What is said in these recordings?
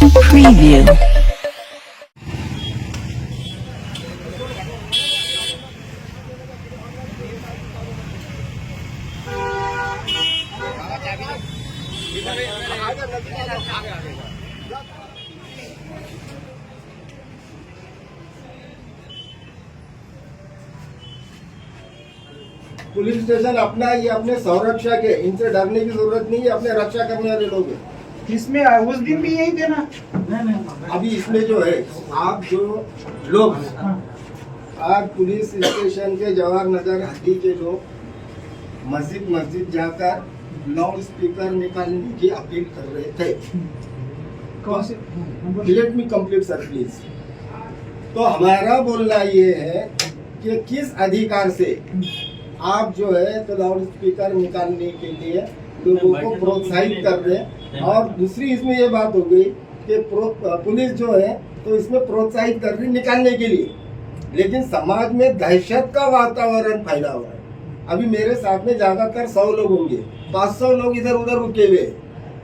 Preview. Police station अपना, ये अपने संरक्षा के, इनसे डरने की जरूरत नहीं है, अपने रक्षा करने वाले लोग हैं। इसमें उस दिन भी यही थे ना। अभी इसमें जो है, आप जो लोग आज पुलिस स्टेशन के जवाहर नगर हड्डी के लोग मस्जिद जाकर लाउड स्पीकर निकालने की अपील कर रहे थे। कौन से? Let me complete sir please. तो हमारा बोलना ये है कि किस अधिकार से आप जो है तो लाउड स्पीकर निकालने के लिए लोगों को प्रोत्साहित कर रहे हैं। और दूसरी इसमें ये बात हो गई कि पुलिस जो है तो इसमें प्रोत्साहित कर रही निकालने के लिए, लेकिन समाज में दहशत का वातावरण फैला हुआ है। अभी मेरे साथ में ज्यादातर 100 लोग होंगे, 500 लोग इधर उधर रुके हुए,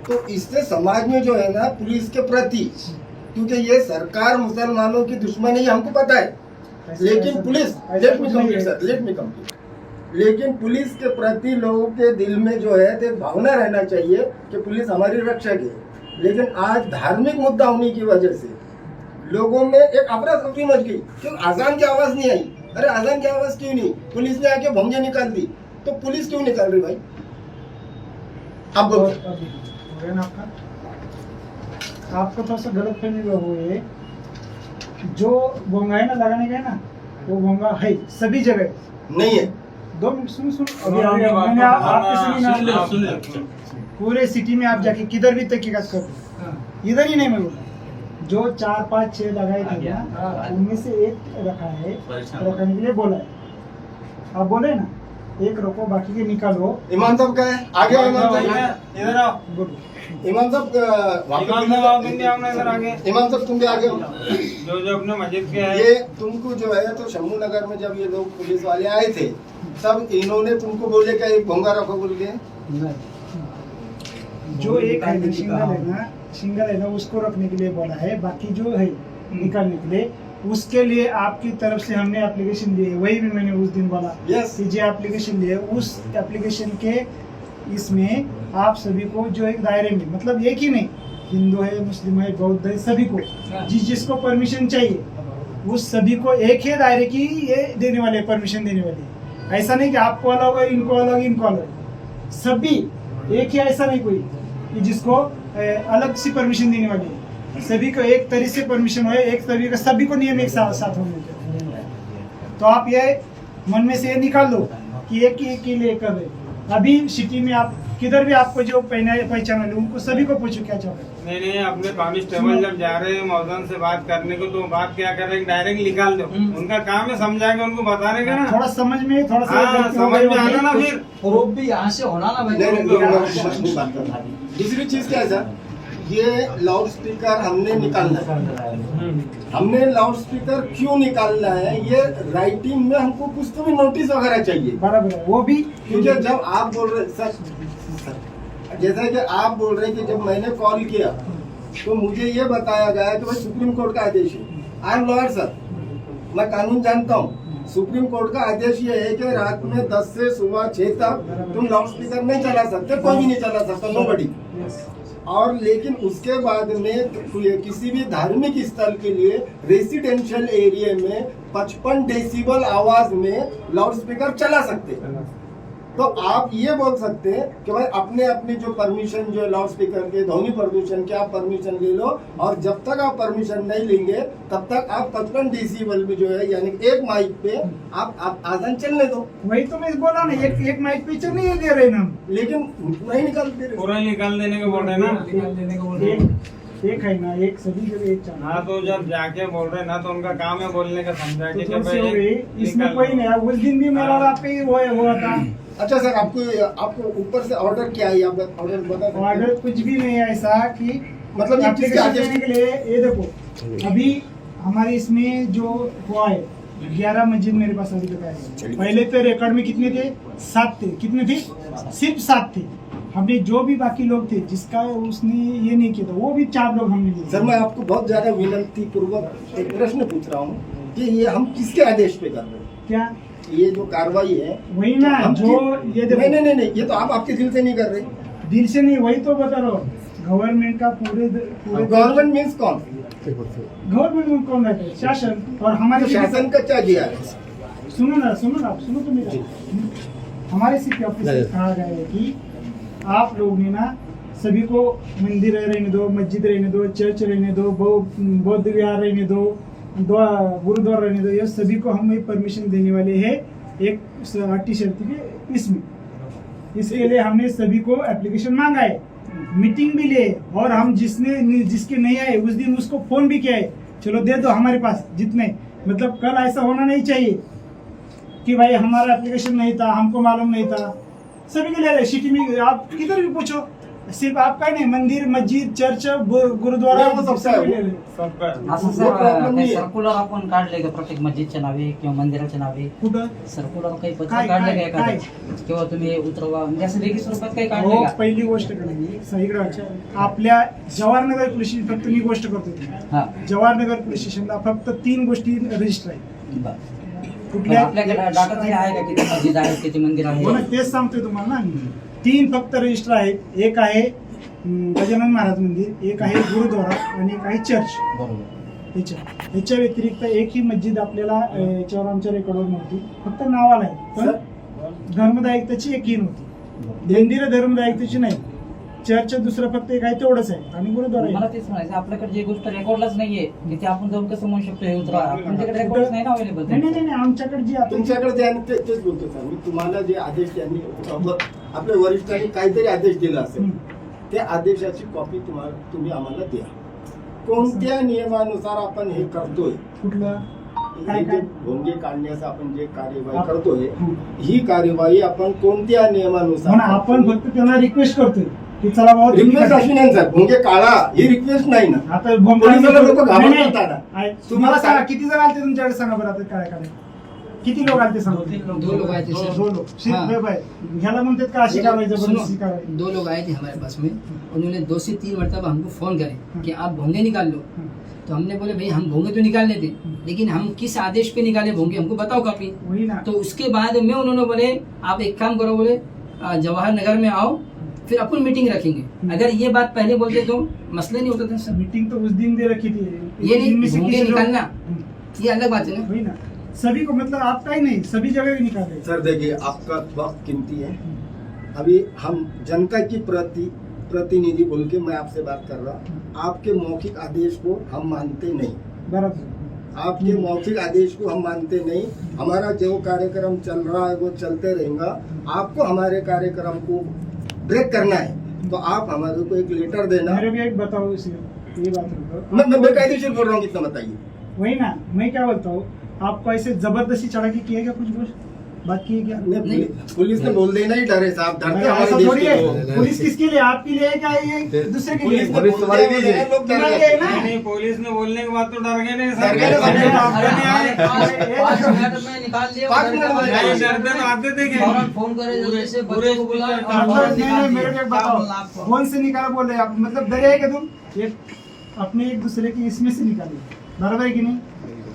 तो इससे समाज में जो है ना पुलिस के प्रति, क्योंकि ये सरकार मुसलमानों की दुश्मन है हमको पता है, लेकिन पुलिस लेट मी कंप्लीट लेकिन पुलिस के प्रति लोगों के दिल में जो है तो भावना रहना चाहिए कि पुलिस हमारी रक्षक है। लेकिन आज धार्मिक मुद्दा होने की वजह से लोगों में एक अफरा तफरी मच गई, क्यों आजान की आवाज नहीं आई। अरे आजान की आवाज क्यों नहीं? पुलिस ने आके भंगे निकाल दी, तो पुलिस क्यों निकाल रही भाई? अब आपको थोड़ा सा गलत फहमी हुई। जो भोंगा है ना लगाने का है ना, वो भोंगा है सभी जगह नहीं है। 2 मिनट सुन मैंने आपके सुनी ना। पूरे सिटी में आप जाके किधर भी तहकीकात करो, इधर ही नहीं मैं बोला। जो 4 5 6 लगाए थे ना, उनमें से एक रखा है, रखने के लिए बोला है। आप बोले ना एक रखो बाकी के निकालो। इमाम साहब का है आगे, इमाम साहब इधर आओ, बोलो। इमाम साहब इमाम साहब तुम भी आगे हो। जो अपने मस्जिद के ये तुमको जो है तो शम्भू नगर में जब ये लोग पुलिस वाले आए थे, तब इन्होंने तुमको बोले क्या एक भोंगा रखो बोल के? जो एक है सिंगल है ना उसको रखने के लिए बोला है, बाकी जो है निकालने के लिए उसके लिए आपकी तरफ से हमने एप्लीकेशन दी है। वही भी मैंने उस दिन बोला कि जो एप्लीकेशन दिए, उस एप्लीकेशन के इसमें आप सभी को जो एक दायरे में, मतलब एक ही नहीं, हिंदू है मुस्लिम है बौद्ध है, सभी को जिसको परमिशन चाहिए उस सभी को एक ही दायरे की ये देने वाले, परमिशन देने वाले। ऐसा नहीं कि आपको अलग है, इनको अलग, इनको अलग, सभी एक ही। ऐसा नहीं कोई कि जिसको अलग सी परमिशन देने वाली है। सभी को एक तरीके से परमिशन हो, एक तरीके का सभी को नियम एक साथ होने चाहिए। तो आप ये मन में से ये निकाल दो कि एक ही लिए कर रहे। अभी सिटी में आप किधर भी आपको जो पहचान वाले उनको सभी को पूछो क्या चाह रहे। नहीं अपने कांस्टेबल जब जा रहे हैं मौजन से बात करने को, तो बात क्या कर रहे हैं, डायरेक्ट निकाल दो। उनका काम है समझा के उनको बताने का ना, थोड़ा समझ में समझ में आना ना, फिर रोप भी यहाँ से होना ना भाई। दूसरी चीज क्या है सर, ये लाउड स्पीकर हमने निकालना है। हमने लाउड स्पीकर क्यों निकालना है, ये राइटिंग में हमको कुछ तो भी नोटिस वगैरह चाहिए। बराबर है वो भी, क्योंकि जब आप बोल रहे सर, जैसा कि आप बोल रहे हैं कि जब मैंने कॉल किया तो मुझे ये बताया गया कि भाई सुप्रीम कोर्ट का आदेश है। आई एम लॉयर सर, मैं कानून जानता हूँ। सुप्रीम कोर्ट का आदेश ये है कि रात में 10 से सुबह 6 तक तुम लाउड स्पीकर नहीं चला सकते, कोई भी नहीं चला सकता, नोबडी। और लेकिन उसके बाद में किसी भी धार्मिक स्थल के लिए रेसिडेंशियल एरिया में 55 डेसिबल आवाज में लाउड स्पीकर चला सकते हैं। तो आप ये बोल सकते हैं कि भाई अपने अपनी जो परमिशन जो लाउड स्पीकर के ध्वनि प्रदूषण की आप परमिशन ले लो, और जब तक आप परमिशन नहीं लेंगे तब तक आप 55 डेसिबल में जो है यानी एक माइक पे आप आजान चलने दो। वही तो मैं बोला ना, एक माइक पे चल नहीं दे रहे ना, लेकिन नहीं निकाल दे रहे, पूरा निकाल देने को बोल रहे ना। एक है ना, एक सभी जगह एक चाहिए। हाँ, तो जब जाके बोल रहे ना, तो उनका काम है बोलने का, समझा के इसमें कोई नहीं है। उस दिन भी मेरा आपके वो हुआ था। अच्छा सर, आपको ऊपर से ऑर्डर क्या है? आप ऑर्डर बता सकते हैं? ऑर्डर कुछ भी नहीं है ऐसा कि मतलब ये किसके आदेश देने के लिए। ये देखो अभी हमारे इसमें जो हुआ है 11 मस्जिद मेरे पास अभी तक है। पहले तो रिकॉर्ड में कितने थे? 7 थे। कितने थे? सिर्फ 7 थे। हमने जो भी बाकी लोग थे जिसका उसने ये नहीं किया था वो भी 4 लोग हमने लिए। सर मैं आपको बहुत ज्यादा विनती पूर्वक एक प्रश्न पूछ रहा हूँ कि ये हम किसके आदेश पे कर रहे हैं? क्या ये जो कार्रवाई है वही ना हम जो ये देखो, नहीं ये तो आप आपके दिल से नहीं कर रहे। दिल से नहीं, वही तो बता रहा हूँ। गवर्नमेंट का पूरे गवर्नमेंट मीन्स कौन? गवर्नमेंट में कौन रहता है? शासन। और हमारे शासन का क्या दिया है? सुनो ना सुनो तो मेरा। हमारे सिटी ऑफिस से कहा गया है कि आप लोग ने ना सभी को मंदिर रहने दो, मस्जिद रहने दो, चर्च रहने दो, बौद्ध विहार रहने दो, गुरुद्वारा रहने दो, ये सभी को हम परमिशन देने वाले हैं एक 8 शर्त के इसमें। इसके लिए हमने सभी को एप्लीकेशन मांगा है, मीटिंग भी लिए, और हम जिसके नहीं आए उस दिन उसको फोन भी किया है, चलो दे दो हमारे पास जितने। मतलब कल ऐसा होना नहीं चाहिए कि भाई हमारा एप्लीकेशन नहीं था, हमको मालूम नहीं था। सभी के ले रहे सिटी में, आप किधर भी पूछो, सिर्फ आपका ही नहीं, मंदिर, मस्जिद, चर्च, गुरुद्वारा, वो सबका सभी है, ले रहे। सबका असं वो problem सर नाही आहे. सर्क्युलर आपण काढले का प्रत्येक मस्जिदच्या नावे किंवा मंदिराच्या नावे? कुठं सर्क्युलर काही पत्र काय- काढले काय- का एखादं? किंवा तुम्ही उतरवा म्हणजे असं लेखी स्वरूपात काही हो, काढले का? पहिली गोष्ट करायची इकडे आपल्या जवाहरनगर पोलीस स्टेशन, फक्त मी गोष्ट करतो ती. हा जवाहरनगर पोलीस स्टेशनला फक्त 3 गोष्टी रजिस्टर आहे. बरं. पण कुठल्या आपल्याकडे डाटा तरी आहे का किती मस्जिद आहेत, किती मंदिर हो ना, आहे? तेच सांगतोय तुम्हाला ना. 3 फक्त रजिस्टर आहेत. एक आहे गजानन महाराज मंदिर, एक आहे गुरुद्वारा आणि एक आहे चर्च. बरोबर. याच्या व्यतिरिक्त एकही मस्जिद आपल्याला याच्यावर आमच्या रेकॉर्डवर नव्हती, फक्त नावाला आहे. पण धर्मदायिकताची एकही नव्हती. मंदिर धर्मदायिकताची नाही. चर्च दुसरं फक्त एक आहे तेवढंच आहे, आणि गुरुद्वारा मला आहे. तेच म्हणायचं, आपल्याकडे जी गोष्ट रेकॉर्डलाच नाहीये की ते आपण जाऊन कसं म्हणू शकतो हे उतरा? आपल्याकडे रेकॉर्ड नाही ना अवेलेबल. नाही आमच्याकडे जी आता तुमच्याकडे जे आहे तेच बोलतो सर मी. तुम्हाला जे आदेश त्यांनी आपल्या वरिष्ठांनी काहीतरी आदेश दिला असेल, त्या आदेशाची कॉपी तुम्ही आम्हाला द्या. कोणत्या नियमानुसार आपण हे करतोय, कुठलं हे काय जे काय भोंगे काढण्याचं आपण जे कार्यवाही करतोय, ही कार्यवाही आपण कोणत्या म्हणून नियमानुसार आपण फक्त त्यांना रिक्वेस्ट करतोय की चला बाबा तुम्ही रिक्वेस्ट करा. अशी नाही सर, भोंगे काढा ही रिक्वेस्ट नाही ना. आता पोलिसाला लोकं घाबरतात नाही, नाही. आता. आहे. तुम्हाला सांगा किती जण आले तुमच्याकडे, सांगा बरं आता काय काय किती लोक आले सांगा. 2 लोग आए थे सर. 2 लोग. हाँ. ह्याला म्हणतात का अशी कारवाई, जबरदस्ती सुनो, कारवाई. 2 लोग आए थे हमारे पास में. उन्होंने 2 से 3 मरतबा हमको फोन करे कि आप भोंगे निकाल लो. तो हमने बोले भाई हम भोंगे तो निकालने थे, लेकिन हम किस आदेश पे निकाले भोंगे, हमको बताओ कॉपी. वही ना. तो उसके बाद में उन्होंने बोले आप एक काम करो, बोले जवाहर नगर में आओ, फिर अपन मीटिंग रखेंगे. अगर ये बात पहले बोलते तो मसला नहीं होता था सर. मीटिंग तो उस दिन दे रखी थी. ये नहीं, इनमें से भोंगे किसी लोग- निकालना ये अलग बात है ना. वही ना, सभी को, मतलब आपका ही नहीं, सभी जगह भी निकाल रहे. सर देखिए आपका वक्त कीमती है. अभी हम जनता की प्रतिनिधि बोल के मैं आपसे बात कर रहा हूँ. आपके मौखिक आदेश को हम मानते नहीं. बराबर. आपके मौखिक आदेश को हम मानते नहीं. हमारा जो कार्यक्रम चल रहा है वो चलते रहेगा. आपको हमारे कार्यक्रम को ब्रेक करना है तो आप हमारे को एक लेटर देना. मेरे भी एक बताओ इसे, ये बात बताओ. मैं कायदेशीर बोल रहा हूँ, कितना बताइए. वही ना, मैं क्या बोलता हूँ, आपको ऐसे जबरदस्ती चढ़ा के किया क्या, कुछ बात की है क्या? नहीं, पुलिस ने बोल देना ही डरे साहब, डरते ऐसा हमारे देश थोड़ी के है. लोग. पुलिस किसके लिए, आपके लिए है क्या, ये दूसरे के लिए? पुलिस ने बोल दिया, लोग डर तुम्हारे गए. लिए ना. नहीं, पुलिस ने बोलने के बाद तो डर गए नहीं डर गए ना, सर. डर गए ना. आपके नहीं आए. 5 मिनट में निकाल दिया. 5 मिनट में नहीं, डरते तो आते थे क्या? फौरन फोन करे जल्दी से बच्चों को बुला और मतलब फौरन नहीं, निकाल मेरे को दिया. एक बताओ, कौन से निकाला बोल रहे हैं आप, मतलब डरे है क्या तुम? ये अपने एक दूसरे की इसमें से निकाले, बराबर है कि नहीं?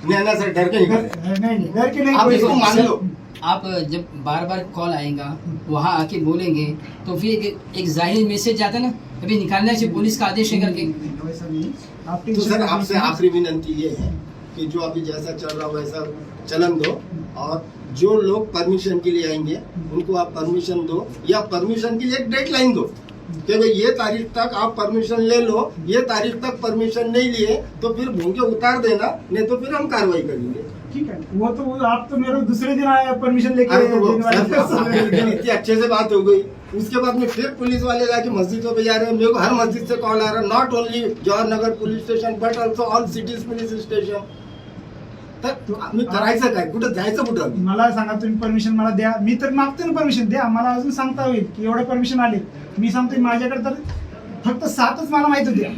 नहीं ना सर, डर के निकले. नहीं, डर के नहीं. आप कोई- इसको मान लो. आप जब बार बार कॉल आएगा वहाँ आके बोलेंगे तो फिर एक जाहिर मैसेज जाता है ना, अभी निकालने से पुलिस का आदेश है करके. वैसा नहीं. आप तो सर आपसे आखिरी विनंती ये है कि जो अभी जैसा चल रहा वैसा चलन दो, और जो लोग परमिशन के लिए आएंगे उनको आप परमिशन दो, या परमिशन के लिए एक डेडलाइन दो कि भाई ये तारीख तक आप परमिशन ले लो. ये तारीख तक परमिशन नहीं लिए तो फिर भूखे उतार देना, नहीं तो फिर हम कार्रवाई करेंगे. ठीक है, वो तो आप तो मेरे को दूसरे दिन आया परमिशन लेके अरे तो वो देने वाले सर, इतनी अच्छे से बात हो गई. उसके बाद में फिर पुलिस वाले जाके मस्जिदों पे जा रहे हैं. मेरे को हर मस्जिद से कॉल आ रहा है, not only Jawahar Nagar police station but also all cities police station. तर आम्ही करायचं काय, कुठं जायचं कुठं? मला सांगा, तुम्ही परमिशन मला द्या. मी तर मागतो ना परमिशन, द्या मला. अजून सांगता होईल की एवढे परमिशन आले. मी सांगतोय माझ्याकडे तर फक्त 7च मला माहित होते,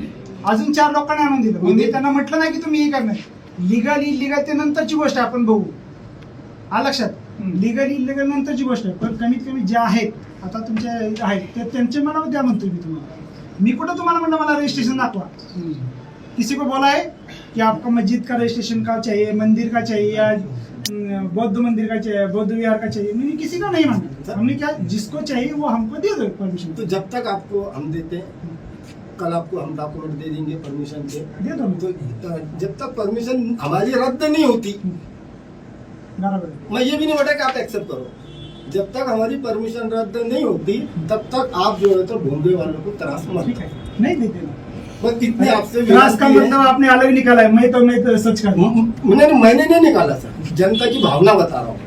अजून 4 लोकांना आणून दिलं. मग मी त्यांना म्हटलं नाही की तुम्ही हे करणार. लिगल इलिगल ते नंतरची गोष्ट आहे, आपण बघू. लक्षात, लिगल इलिगल नंतरची गोष्ट आहे, पण कमीत कमी जे आहेत आता तुमचे आहेत ते त्यांचे मला द्या म्हणतो मी तुम्हाला. मी कुठं तुम्हाला म्हणलं मला रजिस्ट्रेशन दाखवा. किसी को बोला है कि आपको मस्जिद का रजिस्ट्रेशन का चाहिए, मंदिर का चाहिए, या बौद्ध मंदिर का चाहिए, बौद्ध विहार का चाहिए? मैंने किसी का नहीं मांगा. हमने क्या, जिसको चाहिए वो हमको दे दो परमिशन. तो जब तक आपको हम देते, कल आपको हम डॉक्यूमेंट दे देंगे परमिशन के, दे दो. तो जब तक परमिशन हमारी रद्द नहीं होती, बराबर. मैं ये भी नहीं बोला कि आप एक्सेप्ट करो, जब तक हमारी परमिशन रद्द नहीं होती तब तक आप जो है तो भोंगे वालों को त्रास मत ठीक दो. है, नहीं देते ना. बस इतने आपसे त्रास का विनती है. मतलब आपने अलग निकाला है. मैं तो सच कर दूं. मैंने नहीं निकाला सर, जनता की भावना बता रहा हूँ.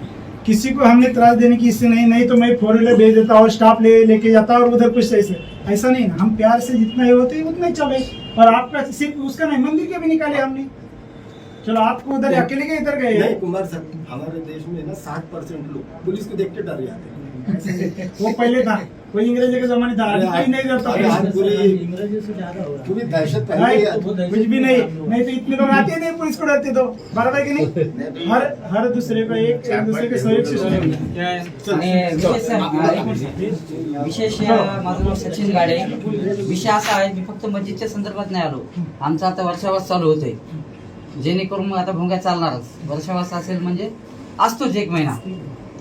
किसी को हमने त्रास देने की इससे नहीं तो मैं 4 व्हीलर भेज देता और स्टाफ लेके जाता और उधर कुछ ऐसा नहीं ना. हम प्यार से जितना ही होते उतना ही चले. और आपका सिर्फ उसका नहीं, मंदिर के भी निकाले हमने. चलो आपको उधर अकेले के इधर गए. नहीं कुमार सर, हमारे देश में ना 60% लोग पुलिस को देख के डर जाते हैं. वो पहले था, कोई अंग्रेजी का जमाने था. अभी कोई नहीं डरता. अरे आज पूरी से ज्यादा हो रहा पूरी दहशत फैल नहीं, गई है. कुछ भी नहीं तो इतने लोग आते ही नहीं पुलिस को डरते. तो बराबर की नहीं. हर दूसरे को एक दूसरे के सहयोग से सुनेंगे. आणि विशेष माझं नाव सचिन गाडे. विषय असा आहे, मी फक्त मस्जिदच्या संदर्भात नाही आलो. आमचा आता वर्षावास चालू होतोय, जेणेकरून मग आता भोंग्या चालणारच. वर्षावास असेल म्हणजे असतोच 1 महिना.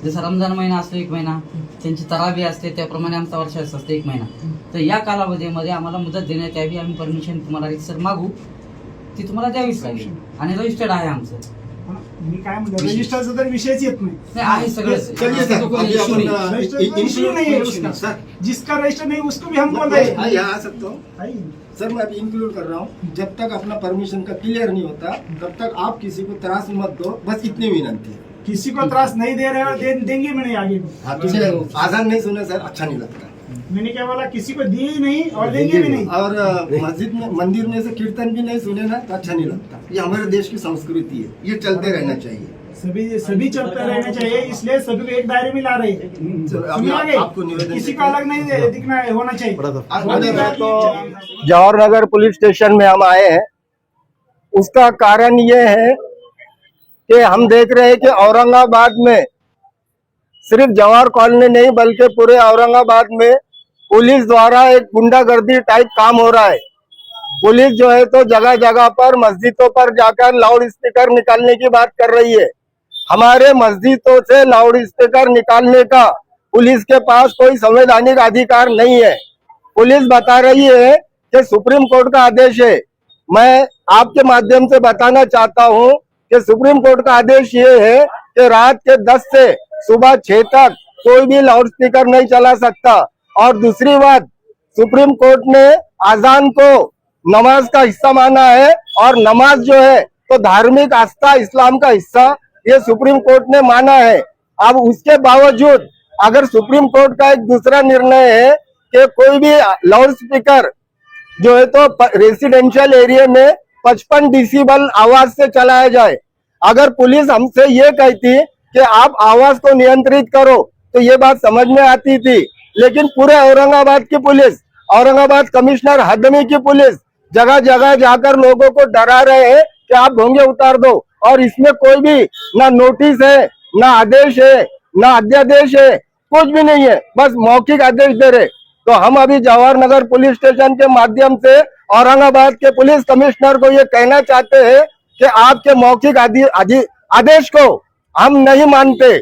जसं रमजान महिना असतो 1 महिना, त्यांची तरावी असते, त्याप्रमाणे आमचा वर्षावास असतो 1 महिना. तर या कालावधीमध्ये आम्हाला मुदत देण्यात यावी. आम्ही परमिशन तुम्हाला रितसर मागू, ती तुम्हाला द्यावीच लागेल. आणि रजिस्टर्ड आहे आमचं. मी काय म्हणतो, रजिस्टरचा तर विषयच येत नाही. नाही, आहे सगळंच. चलिए सर, अभी अपन रजिस्टर इश्यू नहीं है उसका. सर जिसका रजिस्टर नहीं उसको भी हम बोल रहे हैं. यहाँ आ सकता हूँ सर. मैं अभी इंक्लूड कर रहा हूँ, जब तक अपना परमिशन का क्लियर नहीं होता तब तक आप किसी को त्रास मत दो, बस इतनी विनती है. किसी को त्रास नहीं दे रहे और देंगे मैंने आगे को. हाँ, तो आजान नहीं सुने सर, अच्छा नहीं लगता. मैंने क्या बोला, किसी को दिए ही नहीं और देंगे भी नहीं. और मस्जिद में मंदिर में से कीर्तन भी नहीं सुने ना तो अच्छा नहीं लगता. ये हमारे देश की संस्कृति है, ये चलते रहना चाहिए. सभी चलते रहना चाहिए, इसलिए सभी को एक दायरे में ला रहे हैं. चलो, अभी सुनिए आगे, आपको निवेदन किसी को देते हैं. अलग नहीं दिखना होना चाहिए. तो जवाहर नगर पुलिस स्टेशन में हम आए हैं. उसका कारण ये है कि हम देख रहे हैं कि औरंगाबाद में सिर्फ जवाहर कॉलोनी नहीं बल्कि पूरे औरंगाबाद में पुलिस द्वारा एक गुंडागर्दी टाइप काम हो रहा है. पुलिस जो है तो जगह जगह पर मस्जिदों पर जाकर लाउड स्पीकर निकालने की बात कर रही है. हमारे मस्जिदों से लाउड स्पीकर निकालने का पुलिस के पास कोई संवैधानिक अधिकार नहीं है. पुलिस बता रही है कि सुप्रीम कोर्ट का आदेश है. मैं आपके माध्यम से बताना चाहता हूं कि सुप्रीम कोर्ट का आदेश ये है कि रात के 10 से सुबह 6 तक कोई भी लाउड स्पीकर नहीं चला सकता. और दूसरी बात, सुप्रीम कोर्ट ने अजान को नमाज का हिस्सा माना है और नमाज जो है तो धार्मिक आस्था इस्लाम का हिस्सा, ये सुप्रीम कोर्ट ने माना है. अब उसके बावजूद अगर सुप्रीम कोर्ट का एक दूसरा निर्णय है कि कोई भी लाउड स्पीकर जो है तो रेसिडेंशियल एरिया में 55 डेसिबल आवाज से चलाया जाए. अगर पुलिस हमसे ये कहती कि आप आवाज को नियंत्रित करो तो ये बात समझ में आती थी. लेकिन पूरे औरंगाबाद की पुलिस, औरंगाबाद कमिश्नर हदमी की पुलिस जगह जगह जाकर लोगों को डरा रहे हैं कि आप भोंगे उतार दो. और इसमें कोई भी ना नोटिस है, ना आदेश है, ना अध्यादेश है, कुछ भी नहीं है, बस मौखिक आदेश दे रहे. तो हम अभी जवाहर नगर पुलिस स्टेशन के माध्यम से औरंगाबाद के पुलिस कमिश्नर को ये कहना चाहते हैं कि आपके मौखिक आदेश को हम नहीं मानते.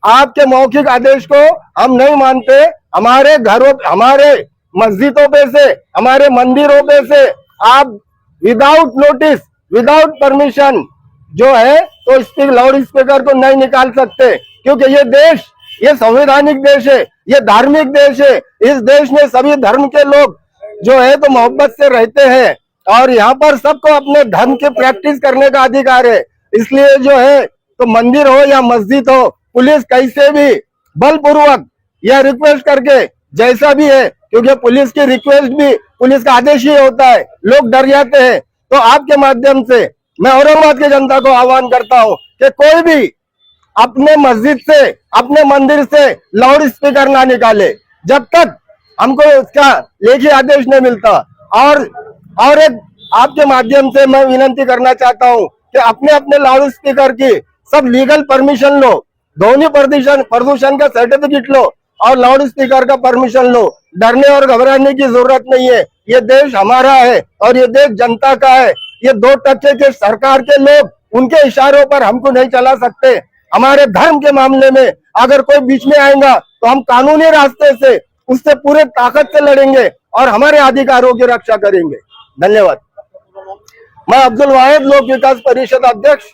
आपके मौखिक आदेश को हम नहीं मानते. हमारे घरों, हमारे मस्जिदों पे से, हमारे मंदिरों पे से आप विदाउट नोटिस, विदाउट परमिशन जो है तो लाउड स्पीकर को नहीं निकाल सकते. क्योंकि ये देश, ये संवैधानिक देश है, ये धार्मिक देश है. इस देश में सभी धर्म के लोग जो है तो मोहब्बत से रहते हैं और यहाँ पर सबको अपने धर्म की प्रैक्टिस करने का अधिकार है. इसलिए जो है तो मंदिर हो या मस्जिद हो, पुलिस कैसे भी बलपूर्वक या रिक्वेस्ट करके जैसा भी है, क्योंकि पुलिस की रिक्वेस्ट भी पुलिस का आदेश ही होता है, लोग डर जाते हैं. तो आपके माध्यम से मैं औरंगाबाद की जनता को आह्वान करता हूँ कि कोई भी अपने मस्जिद से, अपने मंदिर से लाउड स्पीकर ना निकाले जब तक हमको उसका लेखी आदेश नहीं मिलता. और एक आपके माध्यम से मैं विनती करना चाहता हूँ कि अपने अपने लाउड स्पीकर की सब लीगल परमिशन लो, ध्वनि प्रदूषण का सर्टिफिकेट लो और लाउड स्पीकर का परमिशन लो। डरने और घबराने की जरूरत नहीं है। ये देश हमारा है और ये देश जनता का है। ये 2% के सरकार के लोग उनके इशारों पर हमको नहीं चला सकते। हमारे धर्म के मामले में अगर कोई बीच में आएगा तो हम कानूनी रास्ते से उससे पूरे ताकत से लड़ेंगे और हमारे अधिकारों की रक्षा करेंगे। धन्यवाद। मैं अब्दुल वाहिद लोक विकास परिषद अध्यक्ष